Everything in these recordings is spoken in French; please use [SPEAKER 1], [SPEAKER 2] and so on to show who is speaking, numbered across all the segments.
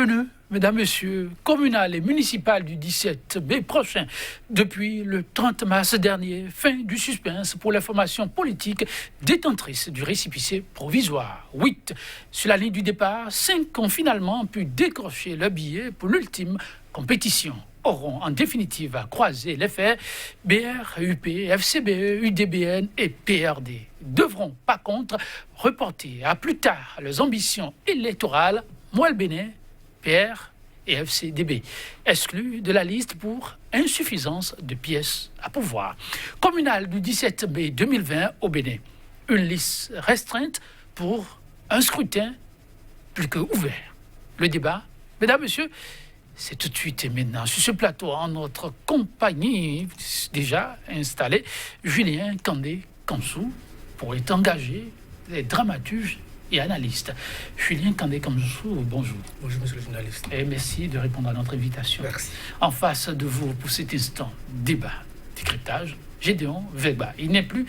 [SPEAKER 1] devenues, mesdames, messieurs, communales et municipales du 17 mai prochain. Depuis le 30 mars dernier, fin du suspense pour les formations politiques détentrices du récépissé provisoire. 8 sur la ligne du départ, 5 ont finalement pu décrocher le billet pour l'ultime compétition. Auront en définitive à croiser les fers. BR, UP, FCBE, UDBN et PRD devront par contre reporter à plus tard leurs ambitions électorales. Moelle Bénin, PR et FCDB, exclus de la liste pour insuffisance de pièces à pouvoir. Communal du 17 mai 2020 au Bénin. Une liste restreinte pour un scrutin plus que ouvert. Le débat, mesdames, messieurs, c'est tout de suite et maintenant. Sur ce plateau, en notre compagnie déjà installée, Julien Kandé-Kamsou, pour être engagé, les dramaturges et analystes. Julien Kandé-Kamsou, bonjour.
[SPEAKER 2] Bonjour, monsieur le journaliste.
[SPEAKER 1] Et merci de répondre à notre invitation.
[SPEAKER 2] Merci.
[SPEAKER 1] En face de vous, pour cet instant, débat, décryptage, Gédéon Vegba. Il n'est plus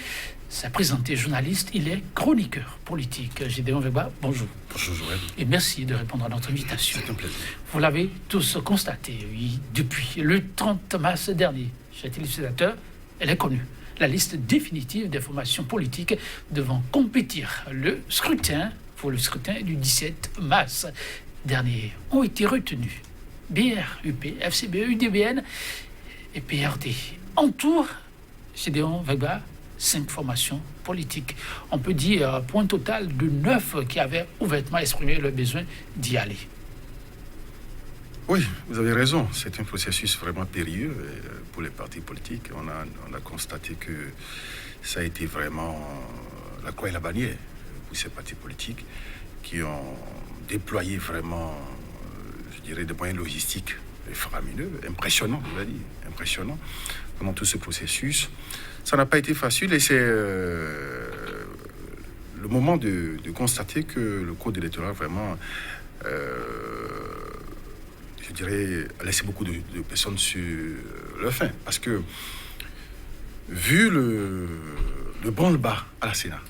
[SPEAKER 1] à présenter journaliste, il est chroniqueur politique. Gédéon Vegba, bonjour.
[SPEAKER 2] Bonjour, Joël.
[SPEAKER 1] Et merci de répondre à notre invitation.
[SPEAKER 2] C'est un plaisir.
[SPEAKER 1] Vous l'avez tous constaté, oui, depuis le 30 mars dernier, chez les téléspectateurs, elle est connue. La liste définitive des formations politiques devant compétir pour le scrutin du 17 mars dernier ont été retenus. BR, UP, FCBE, UDBN et PRD. En tout, Gédéon Vegba, 5 formations politiques. On peut dire point total de 9 qui avaient ouvertement exprimé le besoin d'y aller.
[SPEAKER 2] Oui, vous avez raison. C'est un processus vraiment périlleux pour les partis politiques. On a constaté que ça a été vraiment la croix et la bannière pour ces partis politiques qui ont déployé vraiment, je dirais, des moyens logistiques faramineux, impressionnants, je vais dire, impressionnants, pendant tout ce processus. Ça n'a pas été facile et c'est le moment de constater que le code électoral vraiment... je dirais, a laissé beaucoup de personnes sur le fin. Parce que, vu le branle-bas à la Sénat,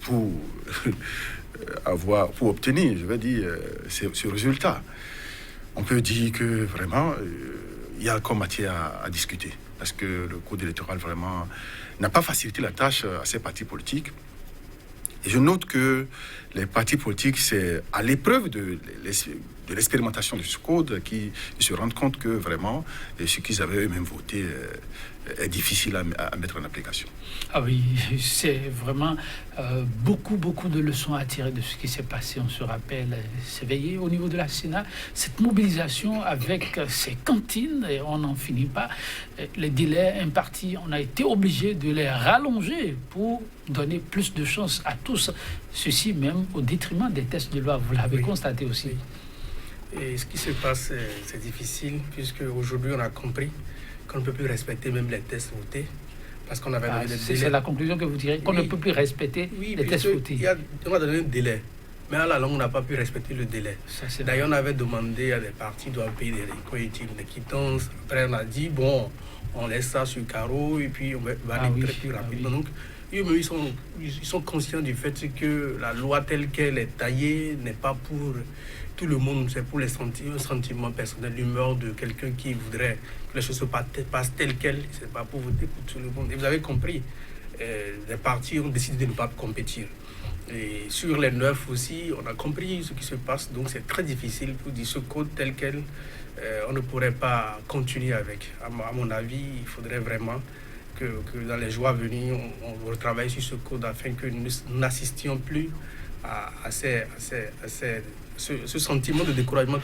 [SPEAKER 2] pour obtenir, je vais dire, ce résultat, on peut dire que vraiment, il y a encore matière à discuter. Parce que le code électoral, vraiment, n'a pas facilité la tâche à ces partis politiques. Et je note que les partis politiques, c'est à l'épreuve de l'expérimentation de ce code qu'ils se rendent compte que vraiment, ce qu'ils avaient eux-mêmes voté est difficile à mettre en application.
[SPEAKER 1] Ah oui, c'est vraiment beaucoup de leçons à tirer de ce qui s'est passé. On se rappelle, s'éveiller au niveau de la Sénat, cette mobilisation avec ces cantines, et on n'en finit pas. Les délais impartis, on a été obligé de les rallonger pour donner plus de chance à tous. Ceci même au détriment des tests de loi, vous l'avez constaté aussi.
[SPEAKER 3] Oui. Et ce qui se passe, c'est difficile, puisque aujourd'hui on a compris qu'on ne peut plus respecter même les tests votés, parce qu'on avait donné des délais.
[SPEAKER 1] C'est la conclusion que vous direz, qu'on ne peut plus respecter les tests votés.
[SPEAKER 3] On a donné un délai, mais à la longue on n'a pas pu respecter le délai. D'ailleurs on avait demandé à des partis de payer des quittances. Après on a dit, bon, on laisse ça sur le carreau et puis on va aller très plus rapidement. Donc, ils sont conscients du fait que la loi telle qu'elle est taillée n'est pas pour tout le monde, c'est pour un sentiment personnel, l'humeur de quelqu'un qui voudrait que les choses se passent telles quelles, c'est pas pour voter pour tout le monde. Et vous avez compris, les partis ont décidé de ne pas compétir. Et sur les 9 aussi, on a compris ce qui se passe, donc c'est très difficile pour dire ce code tel quel, on ne pourrait pas continuer avec. À mon avis, il faudrait vraiment que dans les jours à venir, on retravaille sur ce code afin que nous n'assistions plus à ce sentiment de découragement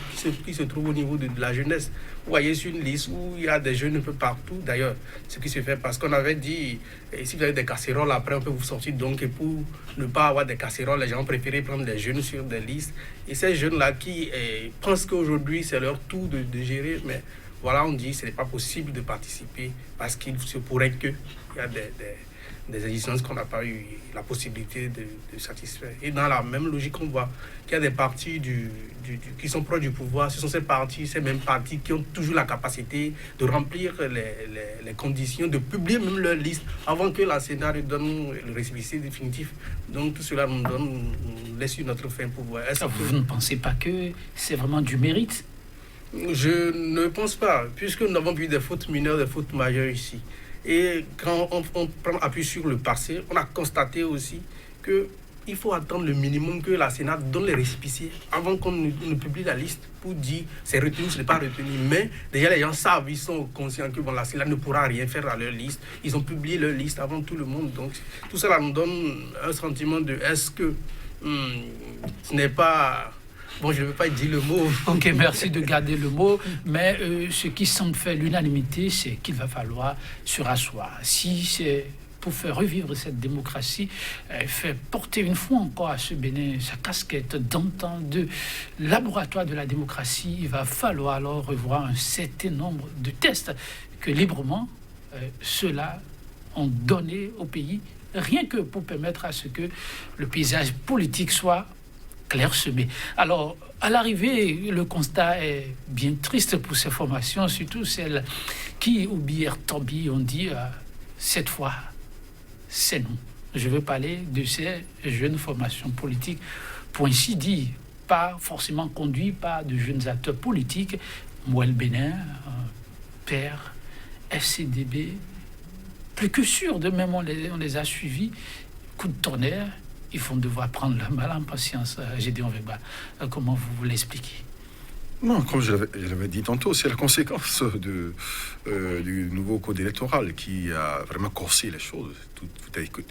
[SPEAKER 3] qui se trouve au niveau de la jeunesse. Vous voyez sur une liste où il y a des jeunes un peu partout, d'ailleurs, ce qui se fait parce qu'on avait dit, si vous avez des casséroles, après on peut vous sortir. Donc, et pour ne pas avoir des casséroles, les gens ont préféré prendre des jeunes sur des listes. Et ces jeunes-là qui pensent qu'aujourd'hui c'est leur tour de gérer, mais voilà, on dit que ce n'est pas possible de participer parce qu'il se pourrait qu'il y a des exigences qu'on n'a pas eu la possibilité de satisfaire. Et dans la même logique, on voit qu'il y a des partis qui sont proches du pouvoir. Ce sont ces mêmes partis qui ont toujours la capacité de remplir les conditions, de publier même leur liste avant que la Sénat donne le récépissé définitif. Donc tout cela nous laisse sur notre fin pouvoir.
[SPEAKER 1] Vous ne pensez pas que c'est vraiment du mérite?
[SPEAKER 3] Je ne pense pas, puisque nous avons vu des fautes mineures, des fautes majeures ici. Et quand on prend appui sur le passé, on a constaté aussi qu'il faut attendre le minimum que la Sénat donne les récépissés avant qu'on ne publie la liste pour dire c'est retenu, ce n'est pas retenu. Mais déjà les gens savent, ils sont conscients que la Sénat ne pourra rien faire à leur liste. Ils ont publié leur liste avant tout le monde. Donc tout cela nous donne un sentiment de est-ce que ce n'est pas... Bon, je ne veux pas dire le mot.
[SPEAKER 1] Ok, merci de garder le mot. Mais ce qui semble faire l'unanimité, c'est qu'il va falloir se rasseoir. Si c'est pour faire revivre cette démocratie, faire porter une fois encore à ce Bénin sa casquette d'antan de laboratoire de la démocratie, il va falloir alors revoir un certain nombre de tests que librement ceux-là ont donné au pays, rien que pour permettre à ce que le paysage politique soit clairsemé. Alors, à l'arrivée, le constat est bien triste pour ces formations, surtout celles qui, au bière Tombi, ont dit cette fois, c'est non. Je veux parler de ces jeunes formations politiques, pour ainsi dire, pas forcément conduites par de jeunes acteurs politiques, Mouel Bénin, Père, FCDB, plus que sûr, de même on les a suivis, coup de tonnerre. Ils vont devoir prendre leur mal en patience. Gédéon Wegba, comment vous l'expliquez?
[SPEAKER 2] Non, comme je l'avais dit tantôt, c'est la conséquence du nouveau code électoral qui a vraiment corsé les choses. Tout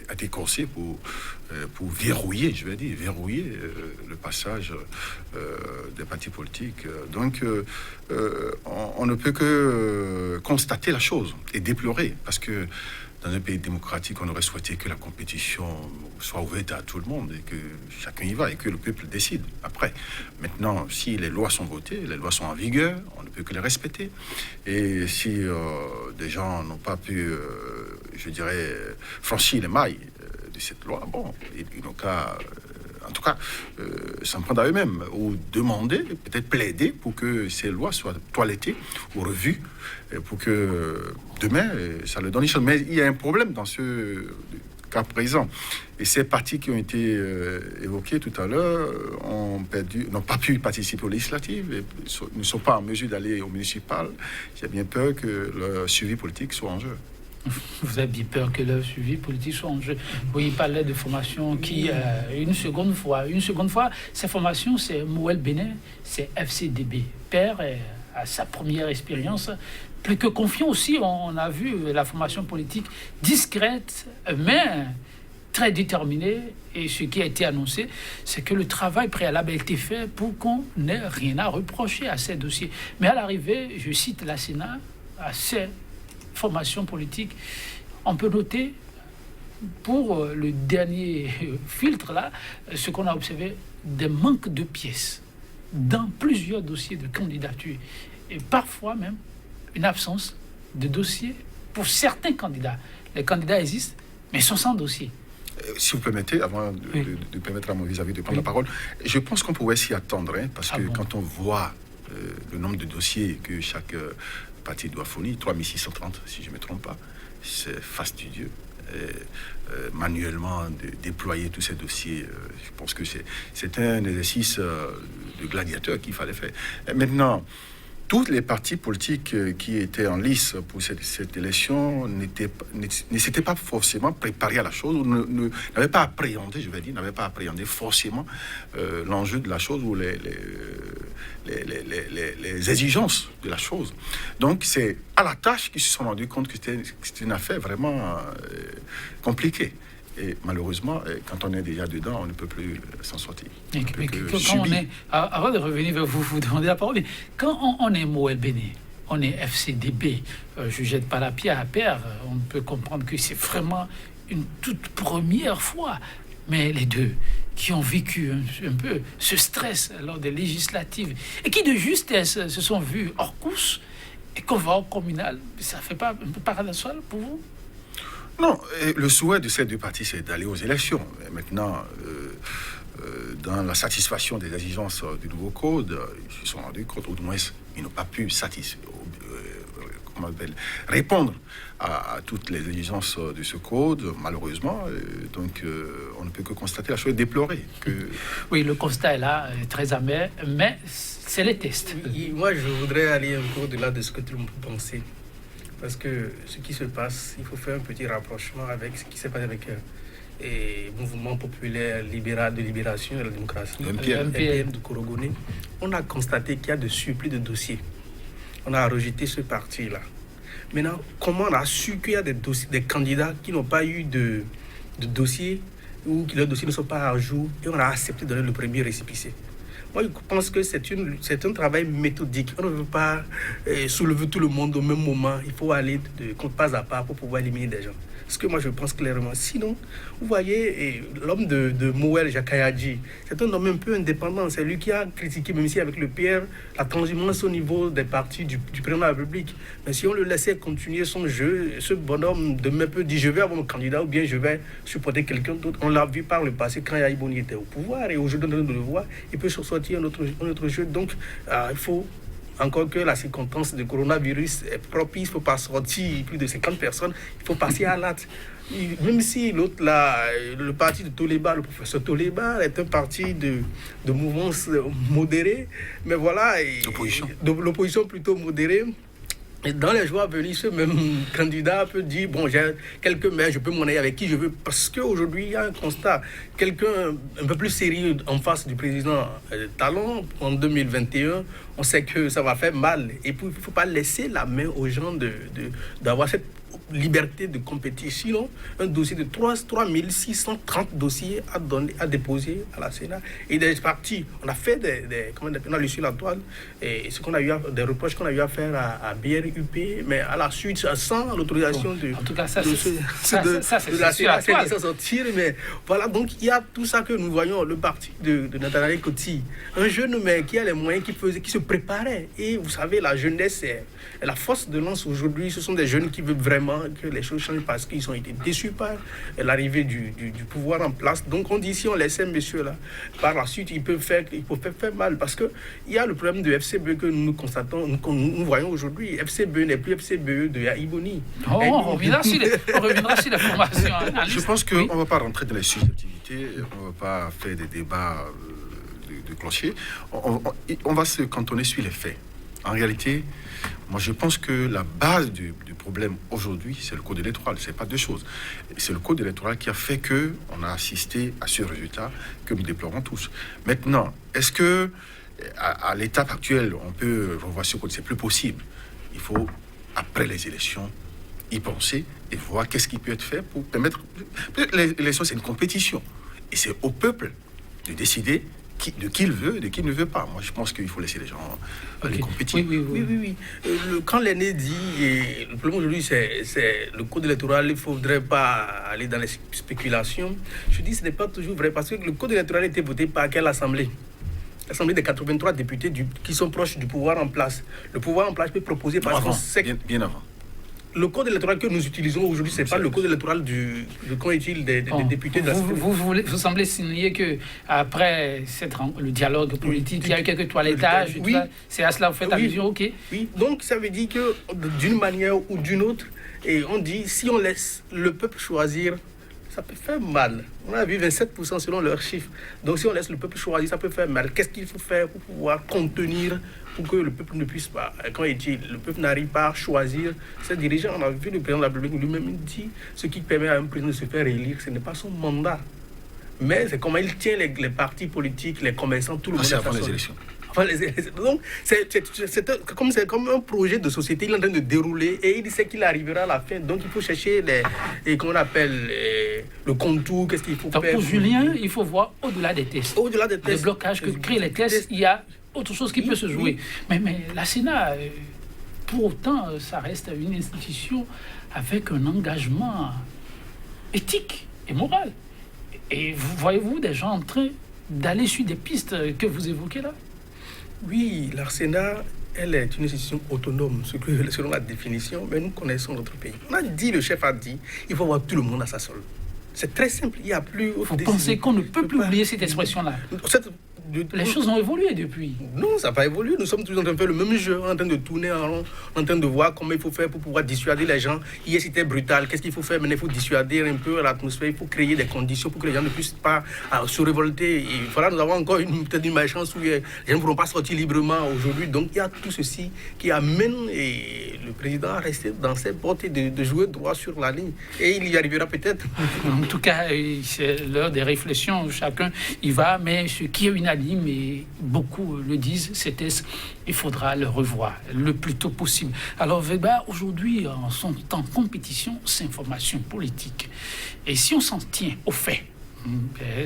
[SPEAKER 2] a été corsé pour verrouiller, je vais dire, le passage des partis politiques. Donc, on ne peut que constater la chose et déplorer, parce que dans un pays démocratique, on aurait souhaité que la compétition soit ouverte à tout le monde et que chacun y va et que le peuple décide après. Maintenant, si les lois sont votées, les lois sont en vigueur, on ne peut que les respecter. Et si des gens n'ont pas pu, je dirais, franchir les mailles de cette loi, bon, ils n'ont qu'à... en tout cas, s'en prendre à eux-mêmes ou demander, peut-être plaider pour que ces lois soient toilettées ou revues pour que demain, ça leur donne une chance. Mais il y a un problème dans ce cas présent. Et ces partis qui ont été évoqués tout à l'heure n'ont pas pu participer aux législatives et ne sont pas en mesure d'aller au municipal. J'ai bien peur que leur suivi politique soit en jeu.
[SPEAKER 1] Vous avez bien peur que leur suivi politique soit en jeu. Oui, il parlait de formation qui, une seconde fois, ces formations, c'est Mouel Bénin, c'est FCDB. Père, à sa première expérience, plus que confiant aussi, on a vu la formation politique discrète, mais très déterminée. Et ce qui a été annoncé, c'est que le travail préalable a été fait pour qu'on n'ait rien à reprocher à ces dossiers. Mais à l'arrivée, je cite la Sénat, à ces formations politiques, on peut noter, pour le dernier filtre là, ce qu'on a observé, des manques de pièces dans plusieurs dossiers de candidature et parfois même une absence de dossier pour certains candidats. Les candidats existent, mais sont sans dossier.
[SPEAKER 2] Si vous permettez, avant de permettre à mon vis-à-vis de prendre la parole, je pense qu'on pourrait s'y attendre, parce que quand on voit le nombre de dossiers que chaque parti doit fournir, 3630 si je ne me trompe pas, c'est fastidieux. Manuellement de déployer tous ces dossiers, je pense que c'est un exercice de gladiateur qu'il fallait faire. Et maintenant, tous les partis politiques qui étaient en lice pour cette élection ne s'étaient pas forcément préparés à la chose, ou n'avaient pas appréhendé, n'avaient pas appréhendé forcément l'enjeu de la chose ou les exigences de la chose. Donc c'est à la tâche qu'ils se sont rendus compte que c'était une affaire vraiment compliquée. Et malheureusement, quand on est déjà dedans, on ne peut plus s'en sortir.
[SPEAKER 1] Avant de revenir vers vous demander la parole, quand on est Mouel Bénin, on est FCDB, je ne jette pas la pierre à Père, on peut comprendre que c'est vraiment une toute première fois. Mais les deux qui ont vécu un peu ce stress lors des législatives et qui de justesse se sont vus hors course et qu'on va au communal, ça ne fait pas un peu paradoxal pour vous?
[SPEAKER 2] Non, le souhait de ces deux partis, c'est d'aller aux élections. Et maintenant, dans la satisfaction des exigences du nouveau code, ils se sont rendus compte, ou du moins, ils n'ont pas pu répondre à toutes les exigences de ce code, malheureusement. Donc, on ne peut que constater la chose et déplorer.
[SPEAKER 1] Oui, le constat est là, très amer, mais c'est les tests.
[SPEAKER 3] Oui, moi, je voudrais aller un peu au-delà de ce que tout le monde peut penser. Parce que ce qui se passe, il faut faire un petit rapprochement avec ce qui s'est passé avec le mouvement populaire libéral de libération de la démocratie, MPN de Korogoné. On a constaté qu'il y a de surplus de dossiers. On a rejeté ce parti-là. Maintenant, comment on a su qu'il y a des candidats qui n'ont pas eu de dossier ou que leurs dossiers ne sont pas à jour et on a accepté de donner le premier récépissé? Moi, je pense que c'est un travail méthodique. On ne veut pas soulever tout le monde au même moment. Il faut aller de pas à pas pour pouvoir éliminer des gens. Ce que moi, je pense clairement. Sinon, vous voyez, l'homme de Mouel Jakayadji, c'est un homme un peu indépendant. C'est lui qui a critiqué, même si avec le PR, la transhumance au niveau des partis du président de la République. Mais si on le laissait continuer son jeu, ce bonhomme demain peut dire je vais avoir mon candidat ou bien je vais supporter quelqu'un d'autre. On l'a vu par le passé quand Yaïboni était au pouvoir et aujourd'hui, on le voit, il peut sortir un autre jeu. Donc, il faut... Encore que la circonstance de coronavirus est propice, il ne faut pas sortir plus de 50 personnes, il faut passer à l'acte. Même si l'autre, là, le parti de Toleba, le professeur Toleba, est un parti de mouvance modérée, mais voilà, l'opposition plutôt modérée. Et dans les jours à venir, ce même candidat peut dire, bon, j'ai quelques mains, je peux m'en aller avec qui je veux. Parce qu'aujourd'hui, il y a un constat. Quelqu'un un peu plus sérieux en face du président Talon, en 2021, on sait que ça va faire mal. Et puis, il ne faut pas laisser la main aux gens d'avoir cette liberté de compétir. Sinon, un dossier de 3630 dossiers à déposer à la Sénat. Et des partis, on a fait on a lu sur la toile, et ce qu'on a eu des reproches qu'on a eu à faire à BRUP, mais à la suite, sans l'autorisation
[SPEAKER 1] en tout cas, ça, c'est
[SPEAKER 3] la Sénat, c'est sortir. Mais voilà, donc il y a tout ça que nous voyons, le parti de Nathanaël Coty, un jeune mais qui a les moyens, qui se préparait. Et vous savez, la jeunesse, c'est la force de lance aujourd'hui. Ce sont des jeunes qui veulent vraiment que les choses changent parce qu'ils ont été déçus par l'arrivée du pouvoir en place. Donc on dit, si on laissait messieurs là, par la suite, ils peuvent faire mal. Parce qu'il y a le problème de FCBE que nous constatons, nous voyons aujourd'hui. FCBE n'est plus FCBE de Yaïboni.
[SPEAKER 1] On reviendra sur la formation.
[SPEAKER 2] Je pense qu'on ne va pas rentrer dans les susceptibilités, on ne va pas faire des débats de clocher. On va se cantonner sur les faits. En réalité, moi je pense que la base du problème aujourd'hui, c'est le code électoral. C'est pas deux choses. C'est le code électoral qui a fait qu'on a assisté à ce résultat que nous déplorons tous. Maintenant, est-ce que à l'étape actuelle, on peut revoir ce code? C'est plus possible. Il faut, après les élections, y penser et voir qu'est-ce qui peut être fait pour permettre... L'élection, c'est une compétition. Et c'est au peuple de décider de qui il veut et de qui il ne veut pas. Moi, je pense qu'il faut laisser les gens aller compétir.
[SPEAKER 3] Oui. Quand l'aîné dit, et le problème aujourd'hui, c'est le code électoral, il ne faudrait pas aller dans les spéculations. Je dis que ce n'est pas toujours vrai, parce que le code électoral a été voté par quelle assemblée? L'assemblée des 83 députés qui sont proches du pouvoir en place. Le pouvoir en place peut proposer...
[SPEAKER 2] Bien avant.
[SPEAKER 3] Le code électoral que nous utilisons aujourd'hui, ce n'est pas le code électoral des députés de la
[SPEAKER 1] vous semblez signaler qu'après le dialogue politique, il y a eu quelques toilettages,
[SPEAKER 3] oui.
[SPEAKER 1] C'est à cela que vous faites allusion, ok.
[SPEAKER 3] Oui, donc ça veut dire que d'une manière ou d'une autre, et on dit, si on laisse le peuple choisir, ça peut faire mal. On a vu 27% selon leurs chiffres. Donc si on laisse le peuple choisir, ça peut faire mal. Qu'est-ce qu'il faut faire pour pouvoir contenir, pour que le peuple ne puisse pas, quand il dit, le peuple n'arrive pas à choisir ses dirigeants? On a vu le président de la République lui-même dit, ce qui permet à un président de se faire élire, ce n'est pas son mandat. Mais c'est comment il tient les partis politiques, les commerçants, tout le monde.
[SPEAKER 2] Avant les élections.
[SPEAKER 3] Donc, c'est comme un projet de société, il est en train de dérouler et il sait qu'il arrivera à la fin. Donc, il faut chercher le contour, qu'est-ce qu'il faut faire.
[SPEAKER 1] Pour Julien, il faut voir au-delà des tests.
[SPEAKER 3] Au-delà des tests.
[SPEAKER 1] Les blocages que créent les tests, il y a autre chose qui peut se jouer. Mais la Sénat, pour autant, ça reste une institution avec un engagement éthique et moral. Et voyez-vous des gens en train d'aller sur des pistes que vous évoquez là?
[SPEAKER 3] Oui, l'Arsénat elle est une institution autonome, selon la définition, mais nous connaissons notre pays. Le chef a dit, il faut avoir tout le monde à sa solde. C'est très simple, il n'y a plus...
[SPEAKER 1] Vous pensez qu'on ne peut plus oublier cette expression-là? Les choses ont évolué depuis.
[SPEAKER 3] Non, ça n'a pas évolué. Nous sommes toujours en train de faire le même jeu, en train de tourner en rond, en train de voir comment il faut faire pour pouvoir dissuader les gens. Hier, c'était brutal. Qu'est-ce qu'il faut faire? Maintenant, il faut dissuader un peu l'atmosphère. Il faut créer des conditions pour que les gens ne puissent pas se révolter. Et voilà, nous avons encore peut-être une malchance où les gens ne pourront pas sortir librement aujourd'hui. Donc, il y a tout ceci qui amène le président à rester dans ses bottes et de jouer droit sur la ligne. Et il y arrivera peut-être.
[SPEAKER 1] En tout cas, c'est l'heure des réflexions. Chacun y va, mais ce qui est unanime, et beaucoup le disent, c'était il faudra le revoir le plus tôt possible. Alors Weber, aujourd'hui, sont en compétition, c'est information politique. Et si on s'en tient aux faits,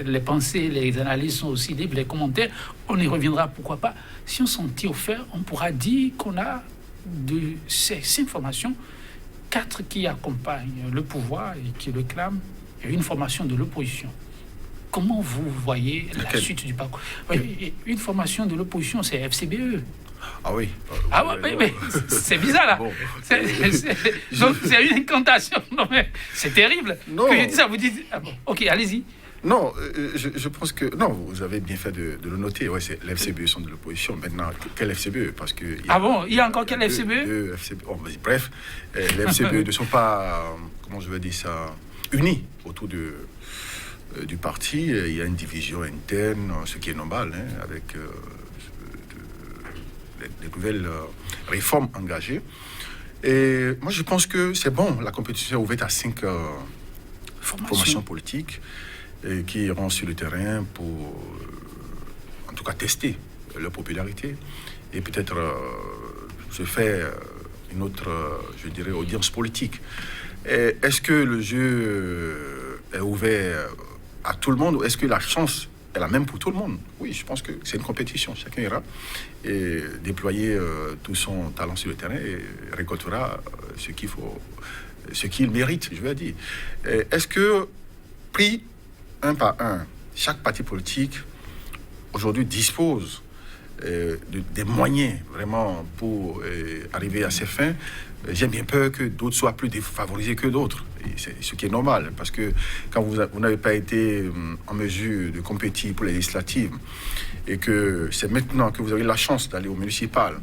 [SPEAKER 1] les pensées, les analyses sont aussi libres, les commentaires, on y reviendra, pourquoi pas. Si on s'en tient aux faits, on pourra dire qu'on a de ces informations 4 qui accompagnent le pouvoir et qui le clament, et une formation de l'opposition. Comment vous voyez la suite du parcours? Une formation de l'opposition, c'est FCBE.
[SPEAKER 2] Ah oui.
[SPEAKER 1] Mais c'est bizarre là.
[SPEAKER 2] Bon.
[SPEAKER 1] Donc c'est une incantation. Non, mais c'est terrible.
[SPEAKER 2] Non.
[SPEAKER 1] Que je dis ça, vous dites. Ah bon, ok, allez-y.
[SPEAKER 2] Non, je pense que... Non, vous avez bien fait de le noter. Ouais, c'est l'FCBE sont de l'opposition. Maintenant, quel FCBE? Parce que...
[SPEAKER 1] Il y a encore quel FCBE?
[SPEAKER 2] Bref, les FCBE ne sont pas, comment je vais dire ça, unis autour du parti. Il y a une division interne, ce qui est normal, avec les nouvelles réformes engagées. Et moi, je pense que c'est bon. La compétition est ouverte à 5 formations politiques qui iront sur le terrain pour, en tout cas, tester leur popularité et peut-être se faire une autre, je dirais, audience politique. Et est-ce que le jeu est ouvert à tout le monde ou est-ce que la chance est la même pour tout le monde? Oui, je pense que c'est une compétition. Chacun ira et déployer tout son talent sur le terrain et récoltera ce qu'il mérite, je veux dire. Et est-ce que, pris un par un, chaque parti politique aujourd'hui dispose des moyens vraiment pour arriver à ses fins? J'ai bien peur que d'autres soient plus défavorisés que d'autres. Et c'est ce qui est normal, parce que quand vous n'avez pas été en mesure de compétir pour les législatives et que c'est maintenant que vous avez la chance d'aller au municipal,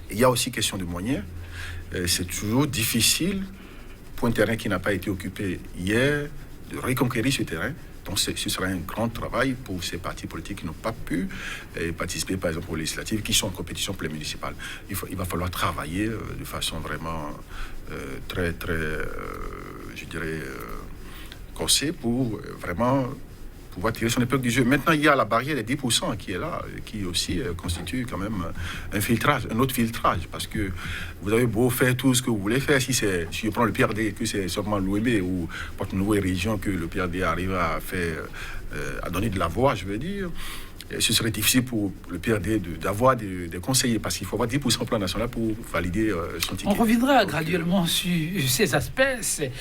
[SPEAKER 2] il y a aussi question de moyens. C'est toujours difficile pour un terrain qui n'a pas été occupé hier de reconquérir ce terrain. Donc ce sera un grand travail pour ces partis politiques qui n'ont pas pu participer, par exemple, aux législatives, qui sont en compétition pour les municipales. Il va falloir travailler de façon vraiment très, je dirais, corsée pour vraiment pouvoir tirer son épingle du jeu. Maintenant, il y a la barrière des 10% qui est là, qui aussi constitue quand même un autre filtrage, parce que vous avez beau faire tout ce que vous voulez faire, si je prends le PRD, que c'est seulement l'OEB ou une nouvelle région que le PRD arrive à faire, à donner de la voix, je veux dire, ce serait difficile pour le PRD d'avoir des conseillers, parce qu'il faut avoir 10% au plan national pour valider son ticket.
[SPEAKER 1] On reviendra graduellement sur ces aspects. C'est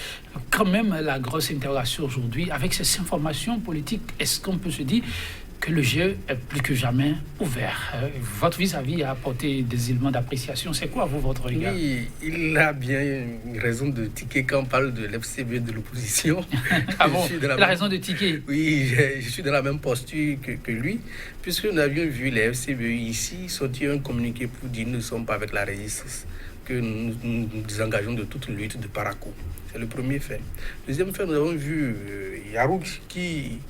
[SPEAKER 1] quand même la grosse interrogation aujourd'hui. Avec ces informations politiques, est-ce qu'on peut se dire que le jeu est plus que jamais ouvert? Votre vis-à-vis a apporté des éléments d'appréciation. C'est quoi, vous, votre regard?
[SPEAKER 3] Oui, il a bien une raison de tiquer quand on parle de l'FCBE de l'opposition.
[SPEAKER 1] Ah bon, la raison de tiquer?
[SPEAKER 3] Oui, je suis dans la même posture que lui, puisque nous avions vu les FCBE ici sortir un communiqué pour dire nous ne sommes pas avec la résistance, que nous nous désengageons de toute lutte de paraco. C'est le premier fait. Deuxième fait, nous avons vu Yarouk qui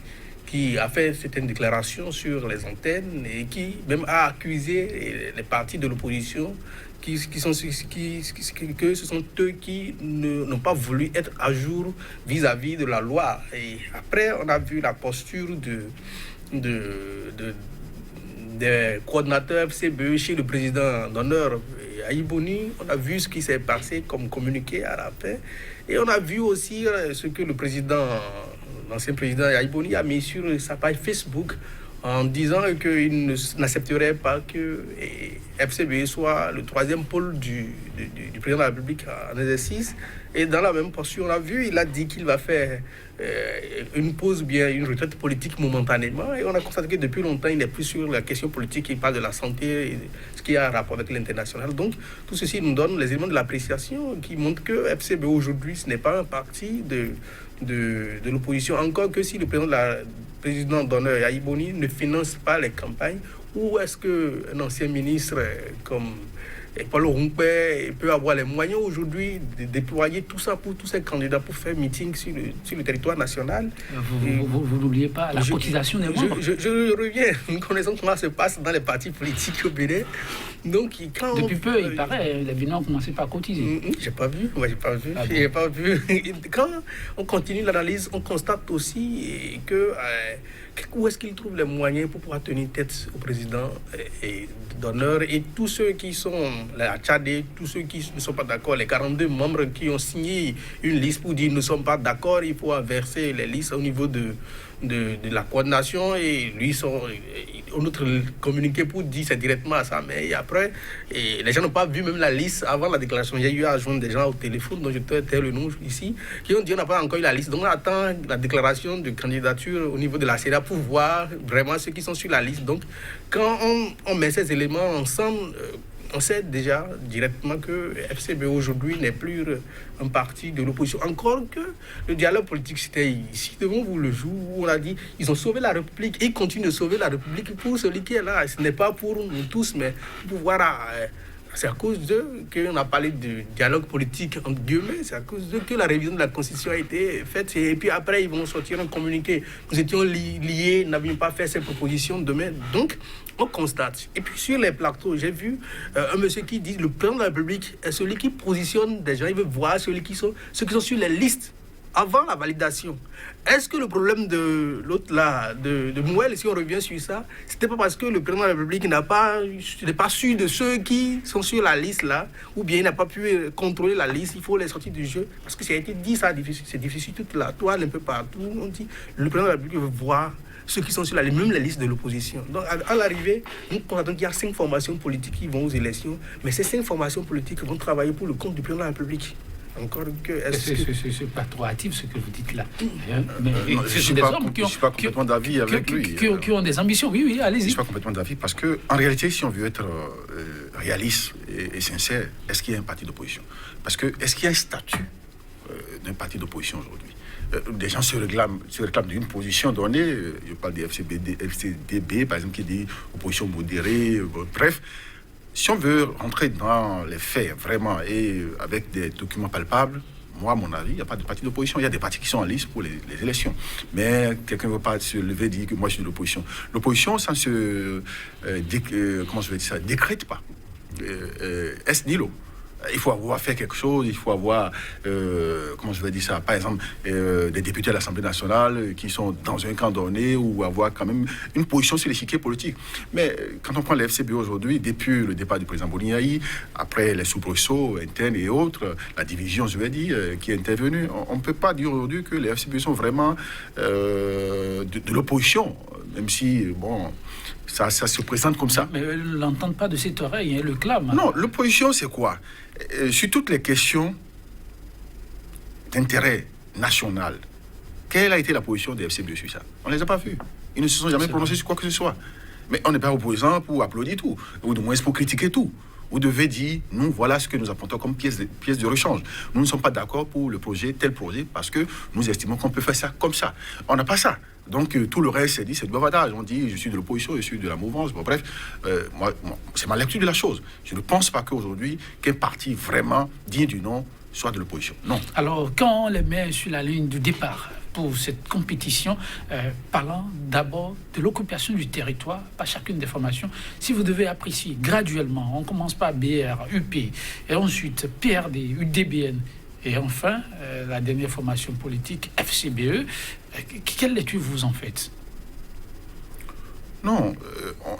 [SPEAKER 3] a fait certaines déclarations sur les antennes et qui même a accusé les partis de l'opposition que ce sont eux qui n'ont pas voulu être à jour vis-à-vis de la loi. Et après, on a vu la posture des coordinateurs FCBE chez le président d'honneur Aïbouni. On a vu ce qui s'est passé comme communiqué à la fin. Et on a vu aussi ce que l'ancien président Aïbouni a mis sur sa page Facebook en disant qu'il n'accepterait pas que FCBE soit le troisième pôle du président de la République en exercice Et dans la même posture, on a vu, il a dit qu'il va faire une pause, bien une retraite politique momentanément. Et on a constaté que depuis longtemps, il n'est plus sur la question politique, il parle de la santé, ce qui a un rapport avec l'international. Donc, tout ceci nous donne les éléments de l'appréciation qui montrent que FCBE aujourd'hui, ce n'est pas un parti de l'opposition. Encore que si le président d'honneur Yahya Boni ne finance pas les campagnes, ou est-ce qu'un ancien ministre comme Paul Rumpé peut avoir les moyens aujourd'hui de déployer tout ça pour tous ces candidats pour faire meeting sur le territoire national?
[SPEAKER 1] Vous n'oubliez pas la cotisation des membres.
[SPEAKER 3] Je reviens, nous connaissons comment ça se passe dans les partis politiques au Bénin. Donc,
[SPEAKER 1] depuis peu, il paraît, les Bénins ont commencé par cotiser.
[SPEAKER 3] J'ai pas vu.
[SPEAKER 1] Ah bon?
[SPEAKER 3] J'ai pas vu. Quand on continue l'analyse, on constate aussi que où est-ce qu'ils trouvent les moyens pour pouvoir tenir tête au président d'honneur et tous ceux qui sont la Tchadé, tous ceux qui ne sont pas d'accord, les 42 membres qui ont signé une liste pour dire nous ne sommes pas d'accord, il faut inverser les listes au niveau de la coordination et lui notre communiqué pour dire c'est directement à ça, mais après les gens n'ont pas vu même la liste avant la déclaration. J'ai eu à joindre des gens au téléphone dont je tais le nom ici qui ont dit on n'a pas encore eu la liste, donc on attend la déclaration de candidature au niveau de la CEDA pour voir vraiment ceux qui sont sur la liste. Donc quand on met ces éléments ensemble, on sait déjà directement que FCBE aujourd'hui n'est plus un parti de l'opposition. Encore que le dialogue politique, c'était ici devant vous le jour où on a dit ils ont sauvé la République et ils continuent de sauver la République pour celui qui est là. Ce n'est pas pour nous tous, mais pour pouvoir... c'est à cause d'eux qu'on a parlé de dialogue politique, entre guillemets. C'est à cause d'eux que la révision de la Constitution a été faite. Et puis après, ils vont sortir un communiqué. Nous étions liés, n'avions pas fait ces propositions demain. Donc, on constate. Et puis sur les plateaux, j'ai vu un monsieur qui dit le président de la République est celui qui positionne des gens. Il veut voir ceux qui sont sur les listes avant la validation. Est-ce que le problème de l'autre là, de Mouel, si on revient sur ça, c'était pas parce que le président de la République n'est pas sûr de ceux qui sont sur la liste là, ou bien il n'a pas pu contrôler la liste, il faut les sortir du jeu? Parce que ça a été dit, ça, c'est difficile toute la toile, un peu partout. On dit le président de la République veut voir ceux qui sont sur la liste, même les listes de l'opposition. Donc, à l'arrivée, nous constatons qu'il y a 5 formations politiques qui vont aux élections, mais ces 5 formations politiques vont travailler pour le compte du président de la République. Encore que...
[SPEAKER 1] C'est pas trop hâtif ce que vous dites là.
[SPEAKER 2] Je suis pas complètement d'avis avec lui.
[SPEAKER 1] Qui ont des ambitions, oui, allez-y.
[SPEAKER 2] Je suis pas complètement d'avis parce que, en réalité, si on veut être réaliste et sincère, est-ce qu'il y a un parti d'opposition? Parce que, est-ce qu'il y a un statut d'un parti d'opposition aujourd'hui? Des gens se réclament d'une position donnée. Je parle des FCDB, par exemple, qui dit opposition modérée, bref. Si on veut rentrer dans les faits, vraiment, et avec des documents palpables, moi, à mon avis, il n'y a pas de parti d'opposition. Il y a des partis qui sont en liste pour les élections. Mais quelqu'un ne veut pas se lever et dire que moi, je suis de l'opposition. L'opposition, ça ne se décrète pas. Est-ce nihilo? Il faut avoir fait quelque chose, il faut avoir, par exemple, des députés à l'Assemblée nationale qui sont dans un camp donné ou avoir quand même une position sur l'échiquier politique. Mais quand on prend les FCBE aujourd'hui, depuis le départ du président Boni, après les soubresauts internes et autres, la division, qui est intervenue, on ne peut pas dire aujourd'hui que les FCBE sont vraiment de l'opposition, même si, bon... Ça se présente comme ça.
[SPEAKER 1] Mais ils ne l'entendent pas de cette oreille, le clament.
[SPEAKER 2] Non, l'opposition, c'est quoi? Sur toutes les questions d'intérêt national, quelle a été la position des FCBE sur ça? On ne les a pas vus. Ils ne se sont jamais prononcés sur quoi que ce soit. Mais on n'est pas opposant pour applaudir tout, ou du moins pour critiquer tout. Vous devez dire, nous, voilà ce que nous apportons comme pièce de rechange. Nous ne sommes pas d'accord pour le projet, tel projet, parce que nous estimons qu'on peut faire ça comme ça. On n'a pas ça. Donc, tout le reste, c'est dit, c'est du bavardage. On dit, je suis de l'opposition, je suis de la mouvance. Bon, bref, moi, c'est ma lecture de la chose. Je ne pense pas qu'aujourd'hui, qu'un parti vraiment digne du nom soit de l'opposition. Non.
[SPEAKER 1] Alors, quand on les met sur la ligne du départ pour cette compétition, parlant d'abord de l'occupation du territoire par chacune des formations, si vous devez apprécier graduellement, on commence par BR, UP, et ensuite PRD, UDBN, et enfin, la dernière formation politique, FCBE, quelle lecture vous en faites?
[SPEAKER 2] Non,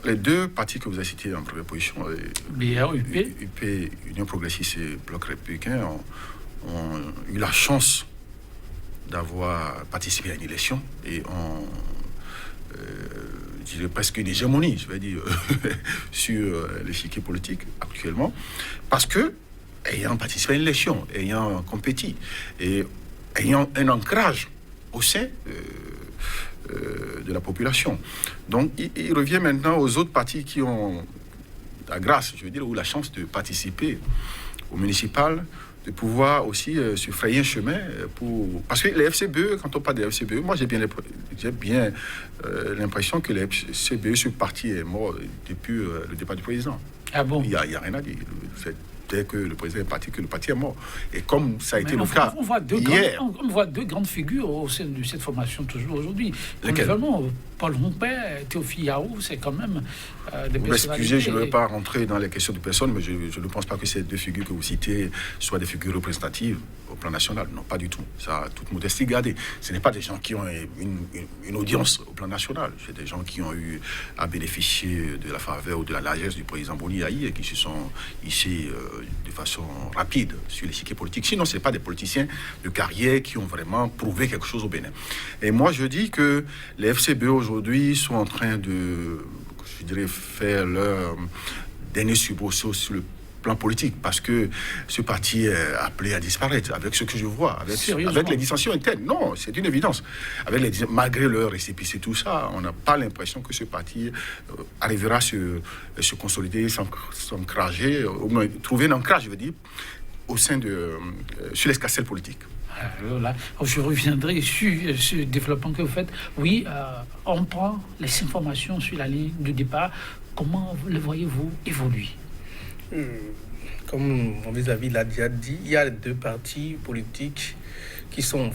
[SPEAKER 2] les deux partis que vous avez cités en première position,
[SPEAKER 1] BR, UP,
[SPEAKER 2] Union progressiste et Bloc républicain, ont eu la chance d'avoir participé à une élection et je dirais presque une hégémonie, sur l'échiquier politique actuellement, parce que ayant participé à une élection, ayant compétit, et ayant un ancrage au sein de la population. Donc, il revient maintenant aux autres partis qui ont la grâce, je veux dire, ou la chance de participer au municipal, de pouvoir aussi se frayer un chemin pour... Parce que les FCBE, quand on parle des FCBE, moi j'ai bien l'impression que les FCBE, ce parti est mort depuis le départ du président.
[SPEAKER 1] Ah bon?
[SPEAKER 2] Il n'y a rien à dire. Dès que le président est parti, que le parti est mort. Et comme ça a été le cas
[SPEAKER 1] on voit
[SPEAKER 2] hier...
[SPEAKER 1] on voit deux grandes figures au sein de cette formation toujours aujourd'hui.
[SPEAKER 2] Lesquelles?
[SPEAKER 1] Vraiment, Paul Rompet, Théophile Yarou, c'est quand même des
[SPEAKER 2] Vous
[SPEAKER 1] personnalités.
[SPEAKER 2] m'excusez, je ne vais pas rentrer dans les questions de personnes, mais je ne pense pas que ces deux figures que vous citez soient des figures représentatives au plan national. Non, pas du tout. Ça, toute modestie gardée. Ce n'est pas des gens qui ont une audience au plan national. C'est des gens qui ont eu à bénéficier de la faveur ou de la largesse du président Boni Aïe et qui se sont hissés de façon rapide sur l'échiquier politique. Sinon, ce n'est pas des politiciens de carrière qui ont vraiment prouvé quelque chose au Bénin. Et moi, je dis que les FCBE aujourd'hui sont en train de, je dirais, faire leur dernier soubresaut sur le plan politique, parce que ce parti est appelé à disparaître avec ce que je vois, avec les dissensions internes. Non, c'est une évidence. Malgré leur récépissé, tout ça, on n'a pas l'impression que ce parti arrivera à se consolider, s'ancrager, ou trouver un ancrage, je veux dire, au sein sur l'escarcelle politique.
[SPEAKER 1] Alors là, je reviendrai sur ce développement que vous faites. Oui, on prend les informations sur la ligne de départ. Comment le voyez-vous évoluer?
[SPEAKER 3] Comme mon vis-à-vis l'a déjà dit, il y a deux partis politiques qui sont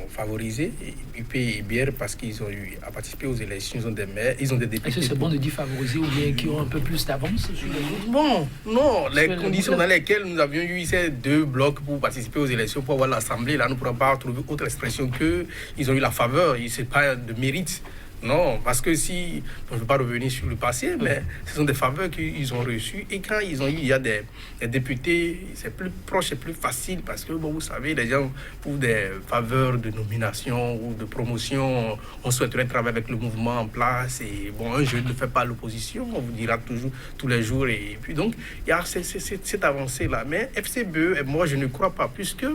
[SPEAKER 3] favorisés, UP et BR, parce qu'ils ont eu à participer aux élections, ils ont des maires, ils ont des députés.
[SPEAKER 1] Est-ce que c'est bon de dire favorisés ou bien qui ont un peu plus d'avance sur les autres?
[SPEAKER 3] Bon, non, les conditions dans lesquelles nous avions eu ces deux blocs pour participer aux élections, pour avoir l'Assemblée, là, nous ne pourrons pas trouver autre expression qu'ils ont eu la faveur, ce n'est pas de mérite. Non, parce que si, je ne veux pas revenir sur le passé, mais ce sont des faveurs qu'ils ont reçues. Et quand ils ont eu, il y a des députés, c'est plus proche, c'est plus facile, parce que, bon, vous savez, les gens, pour des faveurs de nomination ou de promotion, on souhaiterait travailler avec le mouvement en place. Et bon, un jeune ne fait pas l'opposition, on vous dira toujours, tous les jours. Et puis donc, il y a cette avancée-là. Mais FCBE, moi, je ne crois pas, puisque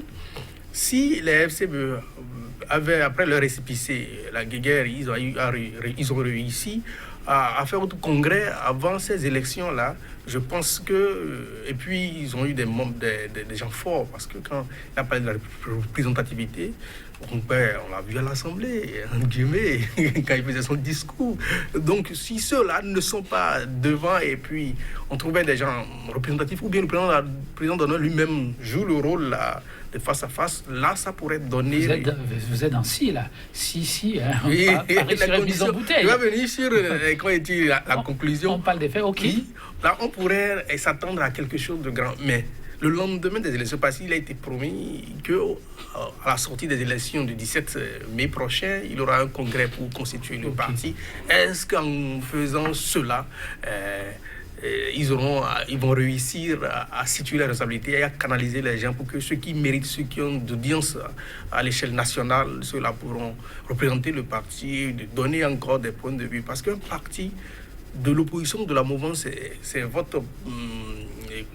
[SPEAKER 3] si les FCBE avaient, après leur récépissé, la guerre, ils ont réussi à faire autre congrès avant ces élections-là. Je pense que... Et puis, ils ont eu des membres, des gens forts, parce que quand il a parlé de la représentativité, on l'a vu à l'Assemblée, entre guillemets, quand il faisait son discours. Donc, si ceux-là ne sont pas devant, et puis on trouvait des gens représentatifs, ou bien le président d'honneur lui-même joue le rôle là, de face à face, là, ça pourrait donner...
[SPEAKER 1] Vous êtes dans si, là. Si, hein,
[SPEAKER 3] oui,
[SPEAKER 1] la mise en bouteille.
[SPEAKER 3] Je vais venir sur la conclusion.
[SPEAKER 1] On parle des faits, ok.
[SPEAKER 3] Oui, là, on pourrait s'attendre à quelque chose de grand, mais... Le lendemain des élections, parce qu'il a été promis qu'à la sortie des élections du 17 mai prochain, il y aura un congrès pour constituer le parti. Est-ce qu'en faisant cela, ils vont réussir à situer les responsabilités et à canaliser les gens pour que ceux qui méritent, ceux qui ont d'audience à l'échelle nationale, ceux-là pourront représenter le parti et donner encore des points de vue. Parce qu'un parti de l'opposition, de la mouvance, c'est votre...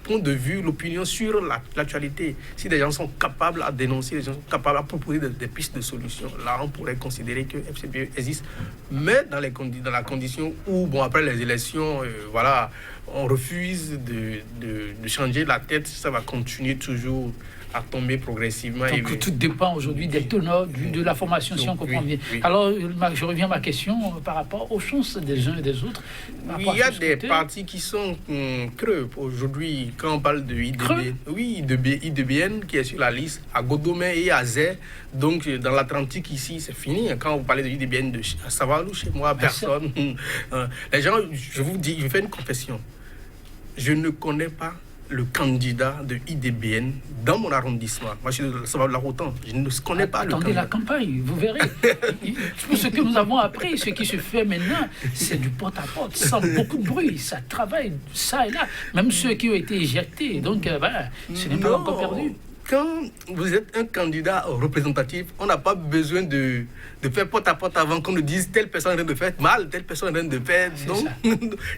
[SPEAKER 3] point de vue, l'opinion sur l'actualité. Si des gens sont capables à dénoncer, des gens sont capables à proposer des pistes de solutions, là, on pourrait considérer que FCBE existe. Mais dans la condition où, bon, après les élections, voilà, on refuse de changer la tête, ça va continuer toujours à tomber progressivement.
[SPEAKER 1] Donc tout dépend aujourd'hui des teneurs de la formation, si on comprend bien. Oui. Alors, je reviens à ma question par rapport aux chances des uns et des autres.
[SPEAKER 3] Oui, il y a des partis qui sont creux aujourd'hui. Quand on parle de IDB, oui, IDBN qui est sur la liste, à Godomé et à Zé. Donc, dans l'Atlantique ici, c'est fini. Quand vous parlez de IDBN de Savalou, chez moi, personne. Les gens, je vous dis, je fais une confession. Je ne connais pas le candidat de IDBN dans mon arrondissement. Moi, je suis de Savalou-la-Rotan. Je ne connais pas le candidat.
[SPEAKER 1] Attendez la campagne, vous verrez. Ce que nous avons appris, ce qui se fait maintenant, c'est du porte-à-porte, sans beaucoup de bruit. Ça travaille ça et là. Même ceux qui ont été éjectés. Donc, ce n'est pas encore perdu.
[SPEAKER 3] quand vous êtes un candidat représentatif, on n'a pas besoin de faire porte-à-porte avant qu'on nous dise telle personne est en train de faire mal, telle personne est en train de faire. Donc,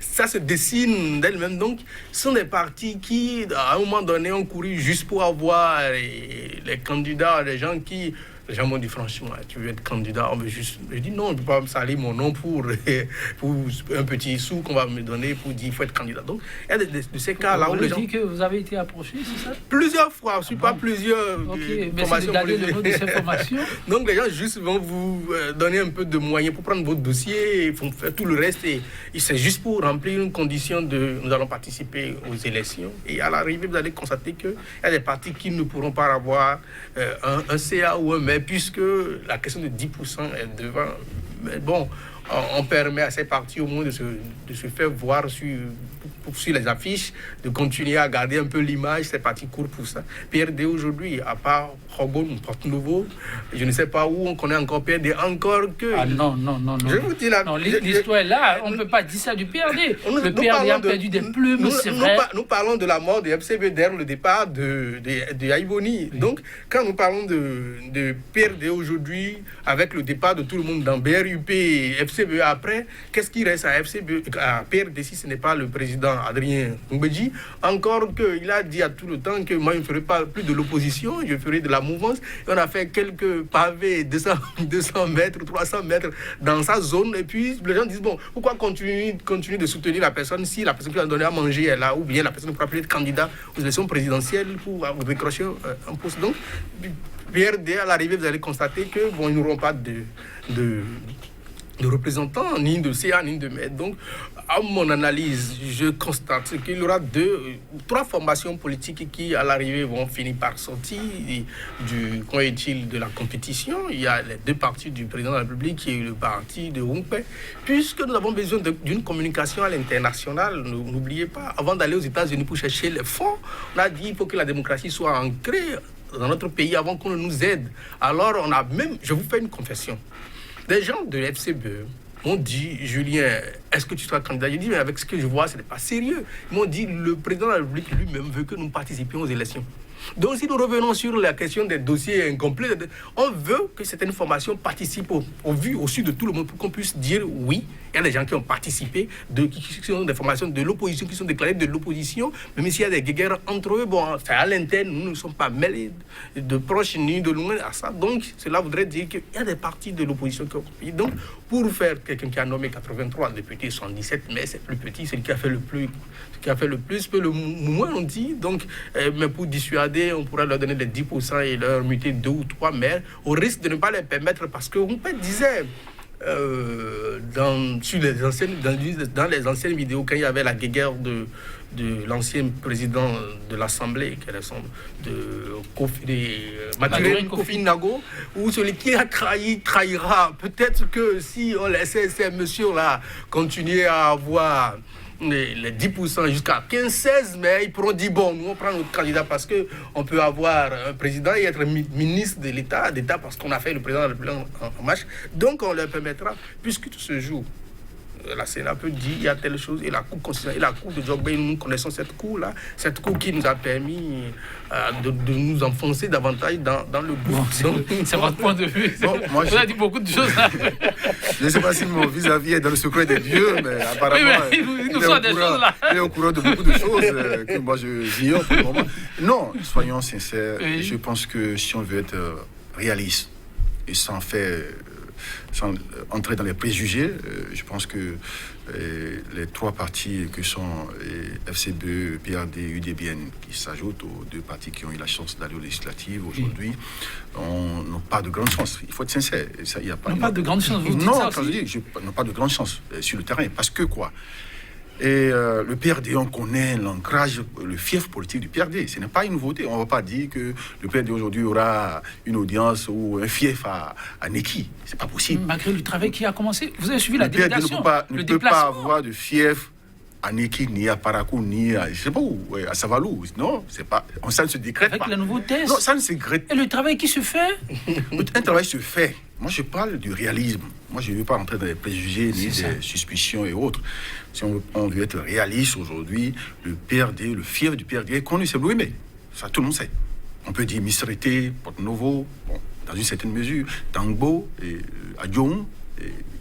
[SPEAKER 3] ça se dessine d'elle-même. Donc, ce sont des partis qui, à un moment donné, ont couru juste pour avoir les candidats, les gens m'ont dit franchement, tu veux être candidat, je dis non, je ne peux pas me salir mon nom pour un petit sou qu'on va me donner pour dire qu'il faut être candidat. Donc, il y a de ces cas-là
[SPEAKER 1] où
[SPEAKER 3] les
[SPEAKER 1] gens... dit que vous avez été approché, c'est ça?
[SPEAKER 3] Plusieurs fois, je ne suis pas plusieurs
[SPEAKER 1] formations. Merci de le nom de ces formations.
[SPEAKER 3] Donc, les gens juste vont vous donner un peu de moyens pour prendre votre dossier, ils font faire tout le reste et c'est juste pour remplir une condition de nous allons participer aux élections. Et à l'arrivée, vous allez constater qu'il y a des partis qui ne pourront pas avoir un CA ou un maire, puisque la question de 10% est devant. Mais bon, on permet à ces partis au moins de se faire voir sur les affiches, de continuer à garder un peu l'image. Ces partis courent pour ça. PRD aujourd'hui, à part Rogon, Porte-Nouveau, je ne sais pas où on connaît encore PRD, encore que...
[SPEAKER 1] Ah non.
[SPEAKER 3] Je vous dis là...
[SPEAKER 1] Non, l'histoire est là, on ne peut pas dire ça du PRD. Le PRD a perdu des plumes, c'est vrai.
[SPEAKER 3] Nous parlons de la mort de FCB derrière le départ de Haïboni. Oui. Donc, quand nous parlons de PRD aujourd'hui, avec le départ de tout le monde dans BRUP et FCB après, qu'est-ce qui reste à PRD si ce n'est pas le président Adrien Mbedji? Encore qu'il a dit à tout le temps que moi, je ne ferai pas plus de l'opposition, je ferai de la mouvance. Et on a fait quelques pavés, 200 mètres, 300 mètres dans sa zone. Et puis, les gens disent, bon, pourquoi continuer de soutenir la personne si la personne qui a donné à manger est là, ou bien la personne ne pourra plus être candidat aux élections présidentielles pour décrocher un poste. Donc, PRD, à l'arrivée, vous allez constater que bon, ils n'auront pas de représentants, ni de CA, ni de maître. Donc, à mon analyse, je constate qu'il y aura 3 formations politiques qui, à l'arrivée, vont finir par sortir de la compétition. Il y a les 2 partis du président de la République et le parti de Rumpe. Puisque nous avons besoin d'une communication à l'international, n'oubliez pas, avant d'aller aux États-Unis pour chercher les fonds, on a dit qu'il faut que la démocratie soit ancrée dans notre pays avant qu'on nous aide. Alors, on a même, je vous fais une confession, des gens de FCBE m'ont dit, Julien, est-ce que tu seras candidat? J'ai dit, mais avec ce que je vois, ce n'est pas sérieux. Ils m'ont dit, le président de la République lui-même veut que nous participions aux élections. Donc, si nous revenons sur la question des dossiers incomplets, on veut que cette information participe au su de tout le monde pour qu'on puisse dire oui. Il y a des gens qui ont participé, qui sont des formations de l'opposition, qui sont déclarés de l'opposition. Même s'il y a des guerres entre eux, bon, c'est à l'interne, nous ne sommes pas mêlés de proches ni de loin à ça. Donc, cela voudrait dire qu'il y a des partis de l'opposition qui ont payé. Donc, pour faire quelqu'un qui a nommé 83 députés, 77, mais c'est plus petit, c'est lui qui a fait le plus, peu le moins on dit. Donc, mais pour dissuader, on pourrait leur donner les 10% et leur muter 2 ou 3 maires, au risque de ne pas les permettre, parce que on disait dans les anciennes vidéos, quand il y avait la guerre de l'ancien président de l'Assemblée, Maturé Kofi Nago, où celui qui a trahi trahira. Peut-être que si on laissait ces messieurs-là continuer à avoir les 10% jusqu'à 15-16, mais ils pourront dire, bon, nous on prend notre candidat parce qu'on peut avoir un président et être ministre de l'État parce qu'on a fait le président de la République en marche. Donc on leur permettra, puisque tout se joue. La Sénat peut dire il y a telle chose et la Cour constitutionnelle et la Cour de Djogbe, nous connaissons cette Cour-là, cette Cour qui nous a permis de nous enfoncer davantage dans le gouffre.
[SPEAKER 1] Bon, c'est votre point de vue. Bon, moi, on a dit beaucoup de choses.
[SPEAKER 2] Je ne sais pas si mon vis-à-vis est dans le secret des dieux, mais apparemment il est au courant de beaucoup de choses que moi j'ignore pour le moment. Non, soyons sincères, je pense que si on veut être réaliste et sans entrer dans les préjugés, je pense que les 3 partis que sont FCBE, PRD, UDBN, qui s'ajoutent aux 2 partis qui ont eu la chance d'aller aux législatives aujourd'hui, n'ont pas de grande chance. Il faut être sincère. Il y a pas
[SPEAKER 1] de grande chance, vous dites
[SPEAKER 2] non,
[SPEAKER 1] ça
[SPEAKER 2] quand je dis, n'ont pas de grande chance sur le terrain. Parce que quoi? Et le PRD, on connaît l'ancrage, le fief politique du PRD. Ce n'est pas une nouveauté. On ne va pas dire que le PRD aujourd'hui aura une audience ou un fief à Neki. Ce n'est pas possible.
[SPEAKER 1] Malgré le travail qui a commencé, vous avez suivi la délégation.
[SPEAKER 2] Le PRD ne peut pas avoir de fief à Neki, ni à Parakou, ni à, je sais pas où, à Savalou. Non, c'est pas, ça ne se décrète pas.
[SPEAKER 1] Avec la nouveau test.
[SPEAKER 2] Non, ça ne se décrète pas.
[SPEAKER 1] Et le travail qui se fait?
[SPEAKER 2] Un travail se fait. Moi, je parle du réalisme. Moi, je ne veux pas rentrer dans les préjugés, ni des suspicions et autres. Si on veut être réaliste aujourd'hui, le PRD, le fief du PRD est connu, c'est Louémé. Ça, tout le monde sait. On peut dire Misrete, Porto Novo, bon, dans une certaine mesure, Tangbo, Adjong,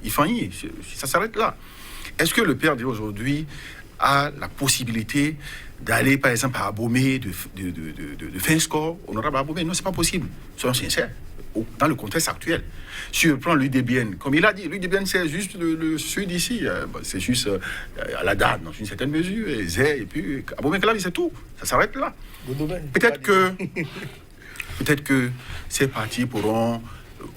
[SPEAKER 2] Ifanyi, ça s'arrête là. Est-ce que le PRD aujourd'hui a la possibilité d'aller, par exemple, à Abomey, de faire un score honorable à Abomey? Non, c'est pas possible, soyons sincères, dans le contexte actuel. Si je prends l'UDBN, comme il a dit, l'UDBN c'est juste le sud ici, c'est juste à la date, dans une certaine mesure, et puis Abomey-Calavi, c'est tout, ça s'arrête là. Peut-être que ces partis pourront,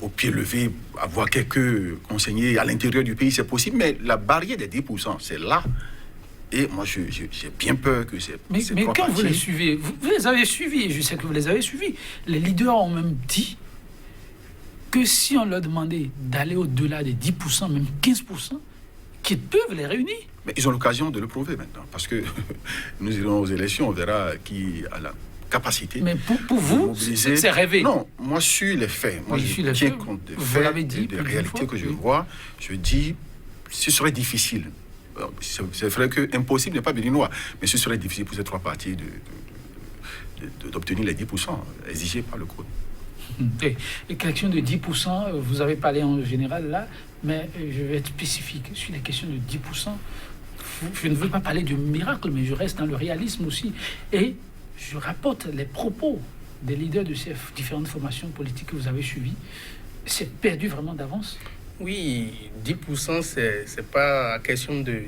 [SPEAKER 2] au pied levé, avoir quelques conseillers à l'intérieur du pays, c'est possible, mais la barrière des 10%, c'est là. Et moi, j'ai bien peur que c'est...
[SPEAKER 1] Mais quand vous les suivez, vous les avez suivis, je sais que vous les avez suivis, les leaders ont même dit que si on leur demandait d'aller au-delà des 10%, même 15%, qu'ils peuvent les réunir.
[SPEAKER 2] Mais ils ont l'occasion de le prouver maintenant, parce que nous irons aux élections, on verra qui a la capacité.
[SPEAKER 1] Mais pour vous, c'est rêvé.
[SPEAKER 2] Non, moi, je suis les faits. Moi, je tiens compte des faits, des réalités que je vois. Je dis, ce serait difficile. C'est vrai que impossible n'est pas béninois, mais ce serait difficile pour ces trois partis d'obtenir les 10% exigés par le code.
[SPEAKER 1] Les questions de 10%, vous avez parlé en général là, mais je vais être spécifique sur les questions de 10%. Je ne veux pas parler de miracle, mais je reste dans le réalisme aussi. Et je rapporte les propos des leaders de ces différentes formations politiques que vous avez suivies. C'est perdu vraiment d'avance?
[SPEAKER 3] Oui, 10%, c'est pas question de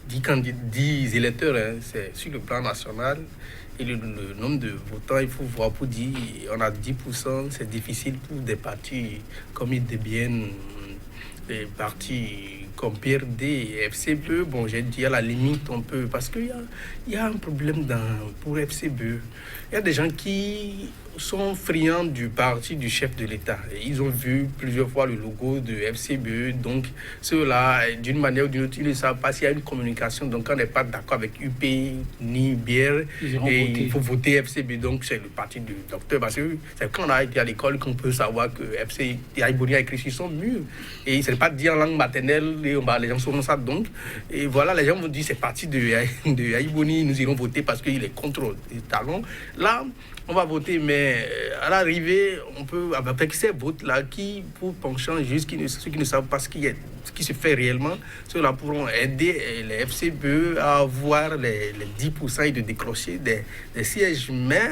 [SPEAKER 3] 10 électeurs, hein. C'est sur le plan national. Et le nombre de votants, il faut voir pour dire, on a 10%, c'est difficile pour des partis comme ils deviennent des partis comme PRD et FCBE. Bon, j'ai dit à la limite, on peut, parce qu'il y a un problème pour FCBE. Il y a des gens qui sont friands du parti du chef de l'État. Ils ont vu plusieurs fois le logo de FCBE, donc ceux-là, d'une manière ou d'une autre, ils ne savent pas s'il y a une communication. Donc, on n'est pas d'accord avec UP ni BR, il faut voter FCBE. Donc, c'est le parti du docteur. Parce que c'est quand on a été à l'école qu'on peut savoir que FC Aïboni a écrit sur son mur. Et ce n'est pas dit en langue maternelle, et les gens sauront ça. Donc, et voilà, les gens vont dire c'est parti de Aïboni, nous irons voter parce qu'il est contre les talons. Là, on va voter, mais à l'arrivée, on peut, avec ces votes-là, qui, pour penchant juste ceux qui ne savent pas ce qui se fait réellement, ceux-là pourront aider les FCBE à avoir les 10% et de décrocher des sièges. Mais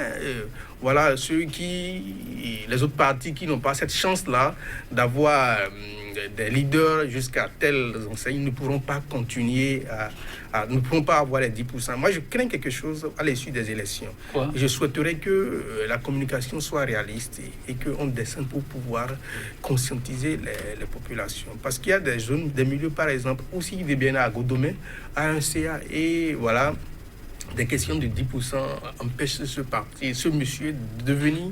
[SPEAKER 3] voilà, les autres partis qui n'ont pas cette chance-là d'avoir des leaders jusqu'à telles enseignes ne pourront pas continuer ne pourront pas avoir les 10%. Moi, je crains quelque chose à l'issue des élections.
[SPEAKER 1] Quoi?
[SPEAKER 3] Je souhaiterais que la communication soit réaliste et qu'on descende pour pouvoir conscientiser les populations. Parce qu'il y a des zones, des milieux, par exemple, aussi il bien à Godomé, à un CA, et voilà, des questions de 10% empêchent ce monsieur de devenir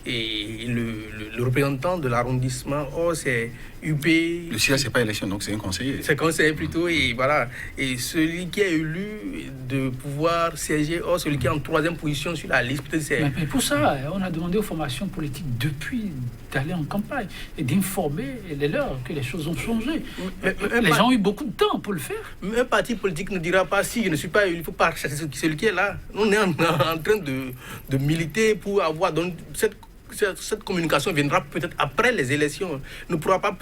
[SPEAKER 3] le représentant de l'arrondissement. Or, c'est UP.
[SPEAKER 2] Le CA, c'est pas élection, donc c'est un conseiller.
[SPEAKER 3] C'est conseiller plutôt, et voilà. Et celui qui est élu de pouvoir siéger, or celui qui est en troisième position sur la liste, peut-être c'est...
[SPEAKER 1] Mais pour ça, on a demandé aux formations politiques depuis d'aller en campagne et d'informer les leurs que les choses ont changé. Les gens ont eu beaucoup de temps pour le faire.
[SPEAKER 3] Un parti politique ne dira pas si je ne suis pas élu, il ne faut pas chercher celui qui est là. On est en train de militer pour avoir donc cette communication viendra peut-être après les élections. On ne pourra pas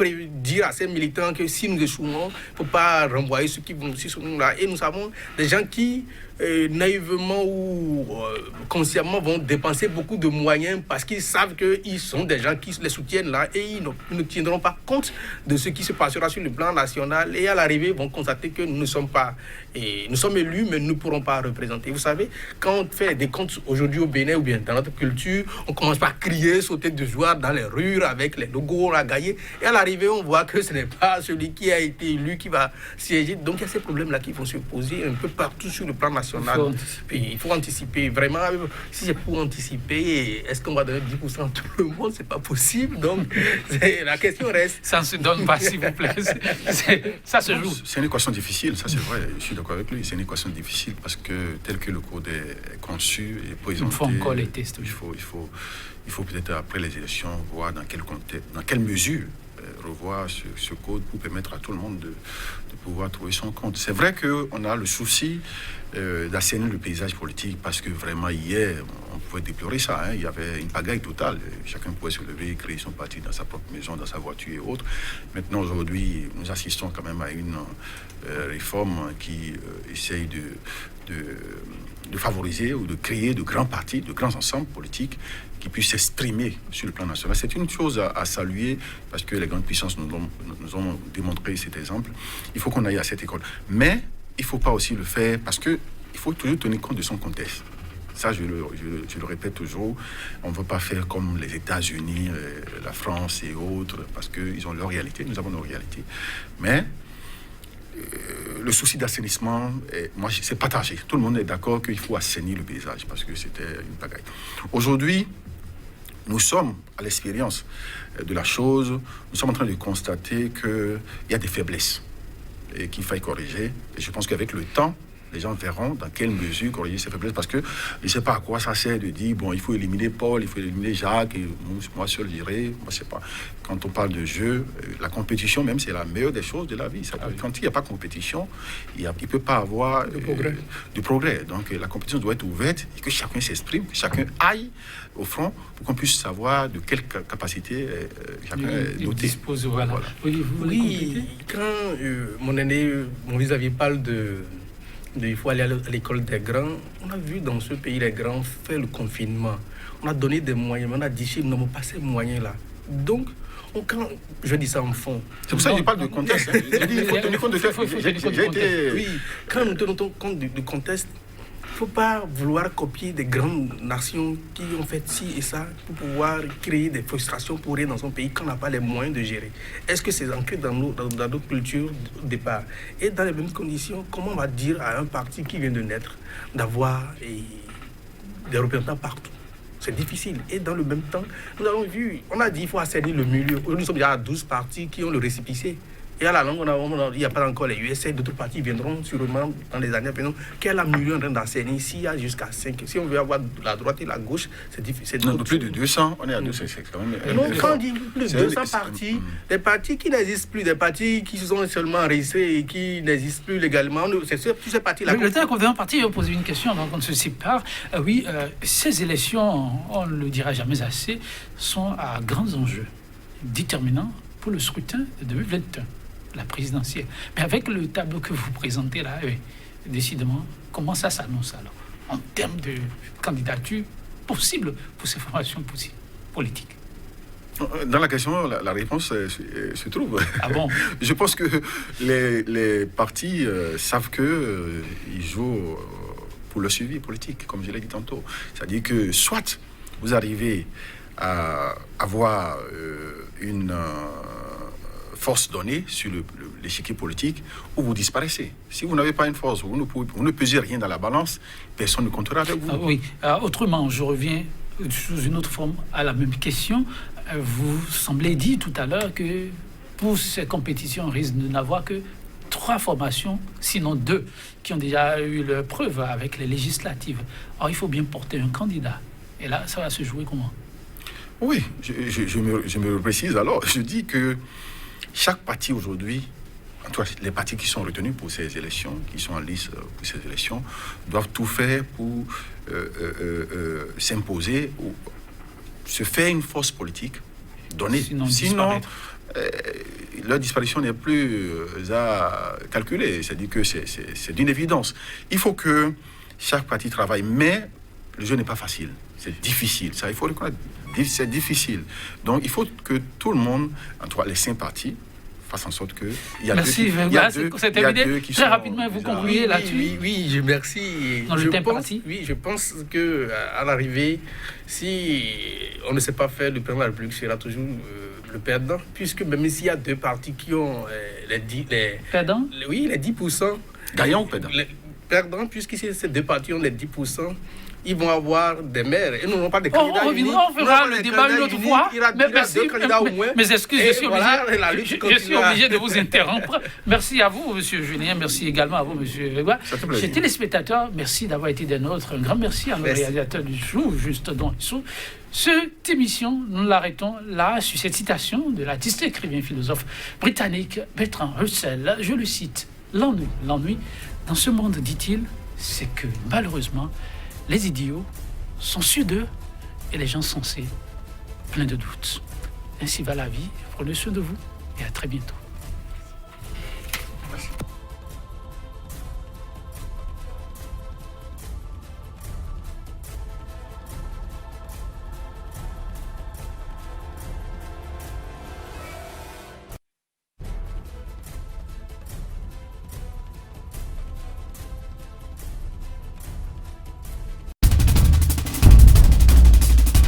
[SPEAKER 3] dire à ces militants que si nous échouons, il ne faut pas renvoyer ceux qui vont aussi sur nous là. Et nous savons des gens qui naïvement ou consciemment vont dépenser beaucoup de moyens parce qu'ils savent qu'ils sont des gens qui les soutiennent là et ils ne tiendront pas compte de ce qui se passera sur le plan national et à l'arrivée vont constater que nous ne sommes pas nous sommes élus mais nous ne pourrons pas représenter. Vous savez, quand on fait des comptes aujourd'hui au Bénin ou bien dans notre culture, on commence par crier, sauter de joie dans les rues avec les logos, la gaillée, et à l'arrivée on voit que ce n'est pas celui qui a été élu qui va siéger. Donc il y a ces problèmes là qui vont se poser un peu partout sur le plan national. Il faut anticiper. Vraiment, si c'est pour anticiper, est-ce qu'on va donner 10% à tout le monde? C'est pas possible. Donc, la question reste.
[SPEAKER 1] Ça ne se donne pas, s'il vous plaît. Ça se joue.
[SPEAKER 2] C'est une équation difficile, ça c'est vrai. Je suis d'accord avec lui. C'est une équation difficile parce que tel que le code est conçu et présenté,
[SPEAKER 1] il faut encore les tests.
[SPEAKER 2] Il faut peut-être après les élections voir dans quelle mesure revoir ce code pour permettre à tout le monde de pouvoir trouver son compte. C'est vrai qu'on a le souci d'assainir le paysage politique parce que vraiment hier, on pouvait déplorer ça. Il y avait une pagaille totale. Chacun pouvait se lever, créer son parti dans sa propre maison, dans sa voiture et autres. Maintenant, aujourd'hui, nous assistons quand même à une réforme qui essaye de favoriser ou de créer de grands partis, de grands ensembles politiques qui puissent s'exprimer sur le plan national. C'est une chose à saluer parce que les grandes puissances nous ont démontré cet exemple. Il faut qu'on aille à cette école. Mais il ne faut pas aussi le faire parce qu'il faut toujours tenir compte de son contexte. Ça, je le répète toujours. On ne veut pas faire comme les États-Unis, la France et autres parce qu'ils ont leur réalité, nous avons nos réalités. Mais le souci d'assainissement, moi, c'est partagé. Tout le monde est d'accord qu'il faut assainir le paysage parce que c'était une pagaille. Aujourd'hui, nous sommes à l'expérience de la chose. Nous sommes en train de constater qu'il y a des faiblesses et qu'il faille corriger. Et je pense qu'avec le temps, les gens verront dans quelle mesure corriger ces faiblesses. Parce que je ne sais pas à quoi ça sert de dire, bon, il faut éliminer Paul, il faut éliminer Jacques, et moi seul dirais, moi je sais pas. Quand on parle de jeu, la compétition même, c'est la meilleure des choses de la vie. Quand il n'y a pas de compétition, il ne peut pas avoir de progrès. Donc la compétition doit être ouverte et que chacun s'exprime, que chacun aille au front pour qu'on puisse savoir de quelle capacité chacun est doté.
[SPEAKER 1] Dispose, voilà.
[SPEAKER 3] Oui, quand mon aîné, mon vis-à-vis parle il faut aller à l'école des grands. On a vu dans ce pays les grands faire le confinement. On a donné des moyens, mais on a dit nous n'avons pas ces moyens-là. Donc, quand je dis ça en fond.
[SPEAKER 2] C'est pour ça que je parle de contexte. Il faut tenir compte de ça.
[SPEAKER 3] Oui, quand nous tenons compte du contexte, il ne faut pas vouloir copier des grandes nations qui ont fait ci et ça pour pouvoir créer des frustrations pour rien dans son pays quand on n'a pas les moyens de gérer. Est-ce que c'est ancré dans notre culture au départ? Et dans les mêmes conditions, comment on va dire à un parti qui vient de naître d'avoir des représentants partout? C'est difficile. Et dans le même temps, nous avons vu, on a dit qu'il faut assainir le milieu. Nous sommes déjà à 12 partis qui ont le récépissé. Et à la longue, il n'y a pas encore les USA, d'autres partis viendront sûrement dans les années à venir. Quel milieu en train d'assainir? S'il y a jusqu'à 5, si on veut avoir la droite et la gauche, c'est difficile.
[SPEAKER 2] Non, plus de 200, on est à 200, c'est quand même...
[SPEAKER 3] Non, quand on dit plus de 200 partis, des partis qui n'existent plus, des partis qui sont seulement enregistrés et qui n'existent plus légalement, c'est tous ces partis-là.
[SPEAKER 1] Le temps qu'on vient en partie, on pose une question avant qu'on ne se sépare. Ces élections, on ne le dira jamais assez, sont à grands enjeux déterminants pour le scrutin de 2021. La présidentielle. Mais avec le tableau que vous présentez là, décidément, comment ça s'annonce alors en termes de candidature possible pour ces formations politiques?
[SPEAKER 2] Dans la question, la réponse se trouve.
[SPEAKER 1] Ah bon?
[SPEAKER 2] Je pense que les partis savent qu'ils jouent pour le suivi politique, comme je l'ai dit tantôt. C'est-à-dire que soit vous arrivez à avoir une force donnée sur l'échiquier politique, ou vous disparaissez. Si vous n'avez pas une force, vous ne pesez rien dans la balance, personne ne comptera avec vous.
[SPEAKER 1] Oui. Autrement, je reviens sous une autre forme à la même question. Vous semblez dire tout à l'heure que pour ces compétitions, on risque de n'avoir que 3 formations, sinon 2, qui ont déjà eu leur preuve avec les législatives. Alors, il faut bien porter un candidat. Et là, ça va se jouer comment?
[SPEAKER 2] Oui, je me précise alors. Je dis que chaque parti aujourd'hui, en tout cas les partis qui sont retenus pour ces élections, qui sont en lice pour ces élections, doivent tout faire pour s'imposer ou se faire une force politique donnée. Sinon leur disparition n'est plus à calculer. C'est-à-dire que c'est d'une évidence. Il faut que chaque parti travaille, mais le jeu n'est pas facile. C'est difficile. Ça, il faut reconnaître. C'est difficile. Donc, il faut que tout le monde, en tout cas les 5 partis, fassent en sorte que...
[SPEAKER 1] Merci, c'est terminé. Très rapidement, vous concluez là-dessus.
[SPEAKER 3] Oui, je remercie. Je pense qu'à l'arrivée, si on ne sait pas faire, le président de la République sera toujours le perdant, puisque même s'il y a 2 partis qui ont les 10%.
[SPEAKER 2] Gagnant ou perdant?
[SPEAKER 3] Perdant, puisque ces 2 partis ont les 10%. Ils vont avoir des maires et nous n'avons pas de candidats.
[SPEAKER 1] On fera le débat une autre fois. Mais excusez, je suis obligé de vous interrompre. Merci à vous, M. Julien. Merci également à vous, M. Grégoire. Chers téléspectateurs, merci d'avoir été des nôtres. Un grand merci à nos réalisateurs du jour, juste dans le sous. Cette émission, nous l'arrêtons là, sur cette citation de l'artiste, écrivain, philosophe britannique Bertrand Russell. Je le cite. L'ennui, dans ce monde, dit-il, c'est que malheureusement, les idiots sont sûrs d'eux et les gens sensés, pleins de doutes. Ainsi va la vie. Prenez soin de vous et à très bientôt.